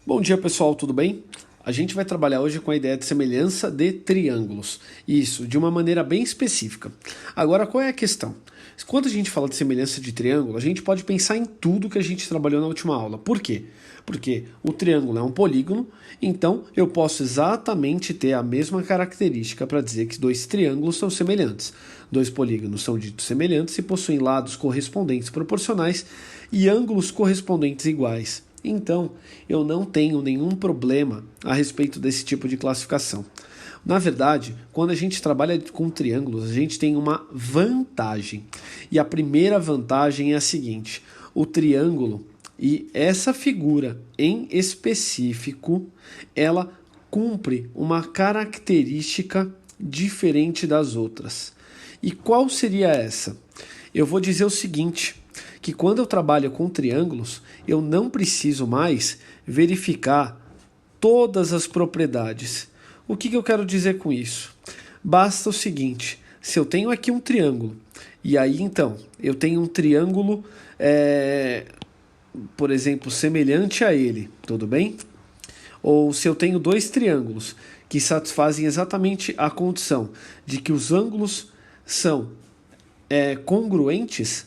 Bom dia, pessoal, tudo bem? A gente vai trabalhar hoje com a ideia de semelhança de triângulos. Isso, de uma maneira bem específica. Agora, qual é a questão? Quando a gente fala de semelhança de triângulo, a gente pode pensar em tudo que a gente trabalhou na última aula. Por quê? Porque o triângulo é um polígono, então eu posso exatamente ter a mesma característica para dizer que dois triângulos são semelhantes. Dois polígonos são ditos semelhantes e possuem lados correspondentes proporcionais e ângulos correspondentes iguais. Então, eu não tenho nenhum problema a respeito desse tipo de classificação. Na verdade, quando a gente trabalha com triângulos, a gente tem uma vantagem. E a primeira vantagem é a seguinte: o triângulo e essa figura em específico, ela cumpre uma característica diferente das outras. E qual seria essa? Eu vou dizer o seguinte: que quando eu trabalho com triângulos, eu não preciso mais verificar todas as propriedades. O que eu quero dizer com isso? Basta o seguinte: se eu tenho aqui um triângulo, e aí então eu tenho um triângulo, por exemplo, semelhante a ele, tudo bem? Ou se eu tenho dois triângulos que satisfazem exatamente a condição de que os ângulos são congruentes,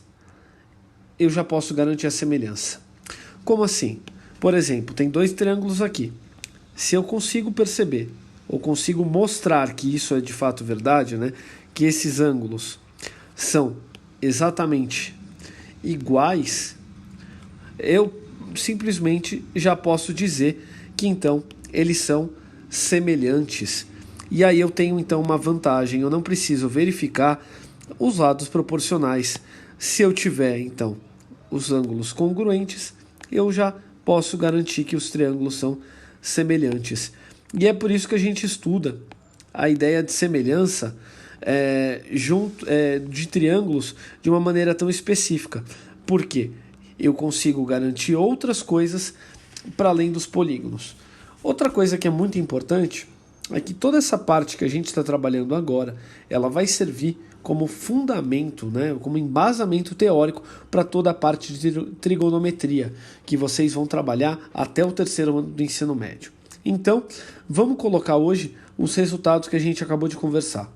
eu já posso garantir a semelhança. Como assim? Por exemplo, tem dois triângulos aqui. Se eu consigo perceber, ou consigo mostrar que isso é de fato verdade, né? Que esses ângulos são exatamente iguais, eu simplesmente já posso dizer que então eles são semelhantes. E aí eu tenho então uma vantagem, eu não preciso verificar os lados proporcionais. Se eu tiver então os ângulos congruentes, eu já posso garantir que os triângulos são semelhantes. E é por isso que a gente estuda a ideia de semelhança de triângulos de uma maneira tão específica. Por quê? Eu consigo garantir outras coisas para além dos polígonos. Outra coisa que é muito importante é que toda essa parte que a gente está trabalhando agora, ela vai servir como fundamento, né, como embasamento teórico para toda a parte de trigonometria que vocês vão trabalhar até o terceiro ano do ensino médio. Então, vamos colocar hoje os resultados que a gente acabou de conversar.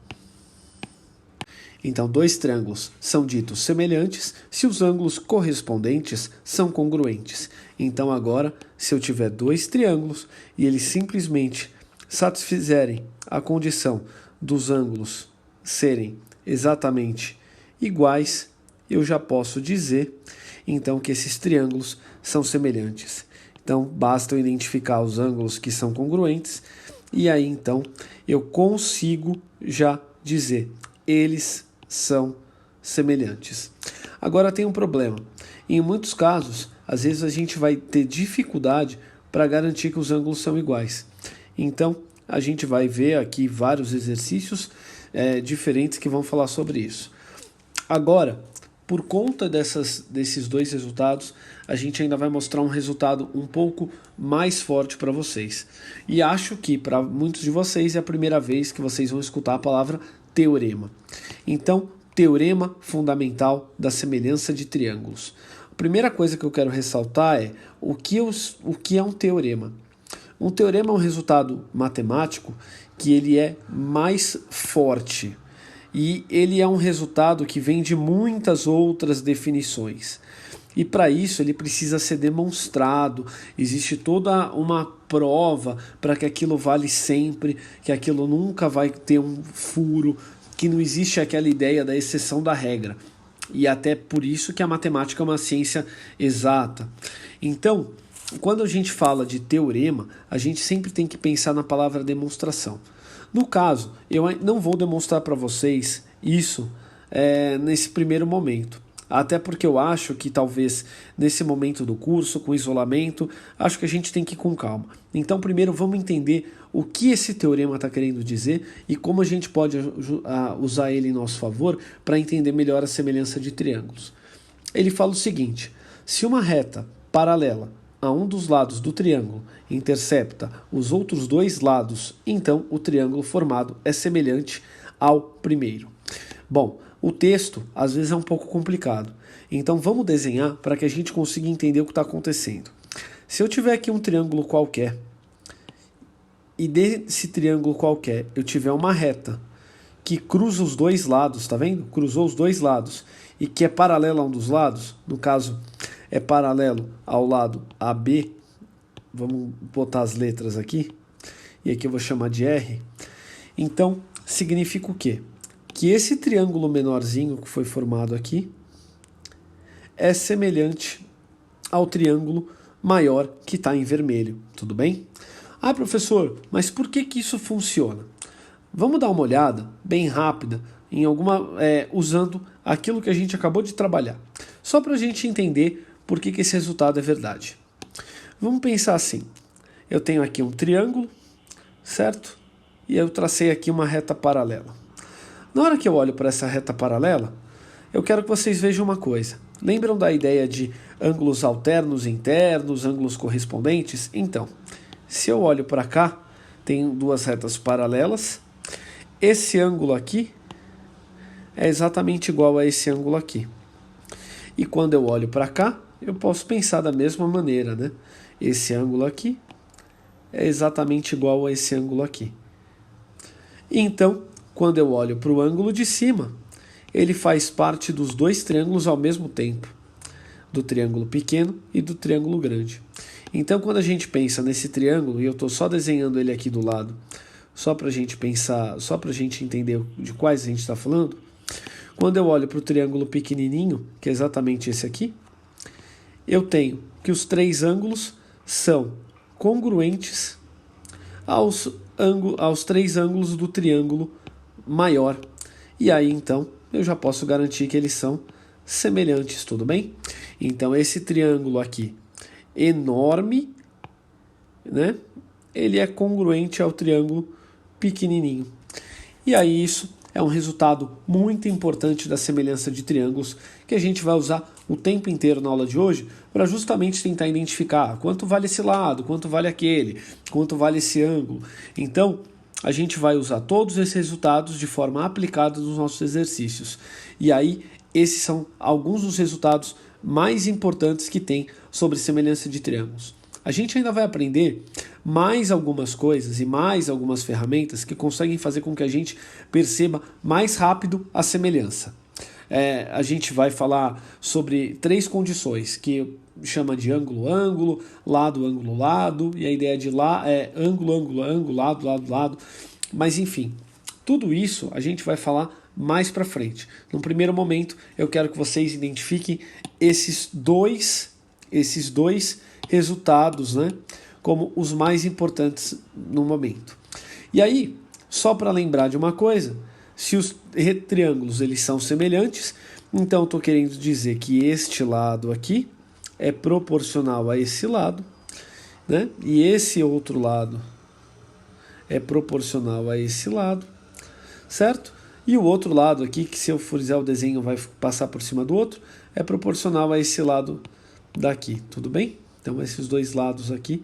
Então, dois triângulos são ditos semelhantes se os ângulos correspondentes são congruentes. Então, agora, se eu tiver dois triângulos e eles simplesmente satisfizerem a condição dos ângulos serem exatamente iguais, eu já posso dizer então que esses triângulos são semelhantes. Então basta eu identificar os ângulos que são congruentes e aí então eu consigo já dizer eles são semelhantes. Agora tem um problema. Em muitos casos, às vezes a gente vai ter dificuldade para garantir que os ângulos são iguais. Então a gente vai ver aqui vários exercícios diferentes que vão falar sobre isso. Agora, por conta desses dois resultados, a gente ainda vai mostrar um resultado um pouco mais forte para vocês. E acho que para muitos de vocês é a primeira vez que vocês vão escutar a palavra teorema. Então, teorema fundamental da semelhança de triângulos. A primeira coisa que eu quero ressaltar é o que é um teorema. Um teorema é um resultado matemático que ele é mais forte e ele é um resultado que vem de muitas outras definições. E para isso ele precisa ser demonstrado, existe toda uma prova para que aquilo vale sempre, que aquilo nunca vai ter um furo, que não existe aquela ideia da exceção da regra. E até por isso que a matemática é uma ciência exata. Então, quando a gente fala de teorema, a gente sempre tem que pensar na palavra demonstração. No caso, eu não vou demonstrar para vocês isso nesse primeiro momento. Até porque eu acho que talvez nesse momento do curso, com isolamento, acho que a gente tem que ir com calma. Então primeiro vamos entender o que esse teorema está querendo dizer e como a gente pode usar ele em nosso favor para entender melhor a semelhança de triângulos. Ele fala o seguinte: se uma reta paralela a um dos lados do triângulo intercepta os outros dois lados, então o triângulo formado é semelhante ao primeiro. Bom, o texto às vezes é um pouco complicado, então vamos desenhar para que a gente consiga entender o que está acontecendo. Se eu tiver aqui um triângulo qualquer, e desse triângulo qualquer eu tiver uma reta que cruza os dois lados, tá vendo? Cruzou os dois lados, e que é paralela a um dos lados, no caso é paralelo ao lado AB, vamos botar as letras aqui, e aqui eu vou chamar de R, então significa o quê? Que esse triângulo menorzinho que foi formado aqui é semelhante ao triângulo maior que está em vermelho, tudo bem? Ah, professor, mas por que isso funciona? Vamos dar uma olhada bem rápida em usando aquilo que a gente acabou de trabalhar, só para a gente entender por que esse resultado é verdade. Vamos pensar assim, eu tenho aqui um triângulo, certo? E eu tracei aqui uma reta paralela. Na hora que eu olho para essa reta paralela, eu quero que vocês vejam uma coisa. Lembram da ideia de ângulos alternos, internos, ângulos correspondentes? Então, se eu olho para cá, tem duas retas paralelas. Esse ângulo aqui é exatamente igual a esse ângulo aqui. E quando eu olho para cá, eu posso pensar da mesma maneira, né? Esse ângulo aqui é exatamente igual a esse ângulo aqui. Então, quando eu olho para o ângulo de cima, ele faz parte dos dois triângulos ao mesmo tempo, do triângulo pequeno e do triângulo grande. Então, quando a gente pensa nesse triângulo, e eu estou só desenhando ele aqui do lado, só para a gente pensar, só para a gente entender de quais a gente está falando, quando eu olho para o triângulo pequenininho, que é exatamente esse aqui, eu tenho que os três ângulos são congruentes aos três ângulos do triângulo maior. E aí, então, eu já posso garantir que eles são semelhantes, tudo bem? Então, esse triângulo aqui, enorme, né? Ele é congruente ao triângulo pequenininho. E aí, isso é um resultado muito importante da semelhança de triângulos que a gente vai usar o tempo inteiro na aula de hoje para justamente tentar identificar quanto vale esse lado, quanto vale aquele, quanto vale esse ângulo. Então, a gente vai usar todos esses resultados de forma aplicada nos nossos exercícios. E aí, esses são alguns dos resultados mais importantes que tem sobre semelhança de triângulos. A gente ainda vai aprender mais algumas coisas e mais algumas ferramentas que conseguem fazer com que a gente perceba mais rápido a semelhança. A gente vai falar sobre três condições, que chama de ângulo-ângulo, lado-ângulo-lado, e a ideia de lá é ângulo-ângulo-ângulo, lado-lado-lado, mas enfim, tudo isso a gente vai falar mais para frente. No primeiro momento, eu quero que vocês identifiquem esses dois resultados, né, como os mais importantes no momento. E aí, só para lembrar de uma coisa, se os triângulos eles são semelhantes, então estou querendo dizer que este lado aqui é proporcional a esse lado, né, e esse outro lado é proporcional a esse lado, certo? E o outro lado aqui, que se eu fizer o desenho vai passar por cima do outro, é proporcional a esse lado daqui, tudo bem? Então esses dois lados aqui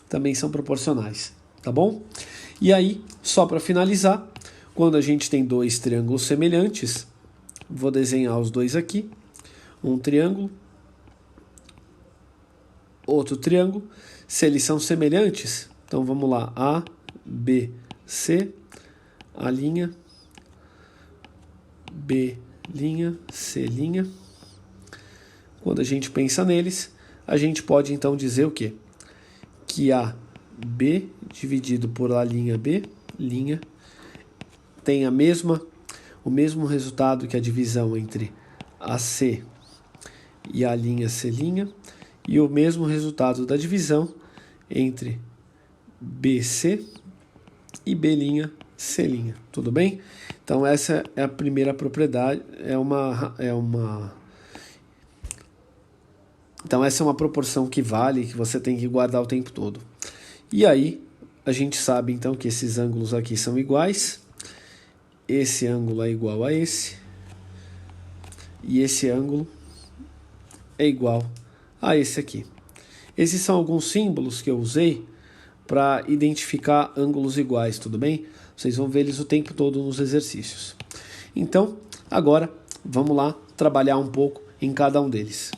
também são proporcionais, tá bom? E aí, só para finalizar, quando a gente tem dois triângulos semelhantes, vou desenhar os dois aqui, um triângulo, outro triângulo. Se eles são semelhantes, então vamos lá, A, B, C, A linha, B linha, C linha. Quando a gente pensa neles, a gente pode então dizer o quê? Que AB dividido por A linha B, linha, tem o mesmo resultado que a divisão entre AC e A linha C linha, e o mesmo resultado da divisão entre BC e B' C', tudo bem? Então essa é a primeira propriedade, então essa é uma proporção que vale, que você tem que guardar o tempo todo. E aí a gente sabe então que esses ângulos aqui são iguais, esse ângulo é igual a esse, e esse ângulo é igual a esse aqui. Esses são alguns símbolos que eu usei para identificar ângulos iguais, tudo bem? Vocês vão ver eles o tempo todo nos exercícios. Então, agora, vamos lá trabalhar um pouco em cada um deles.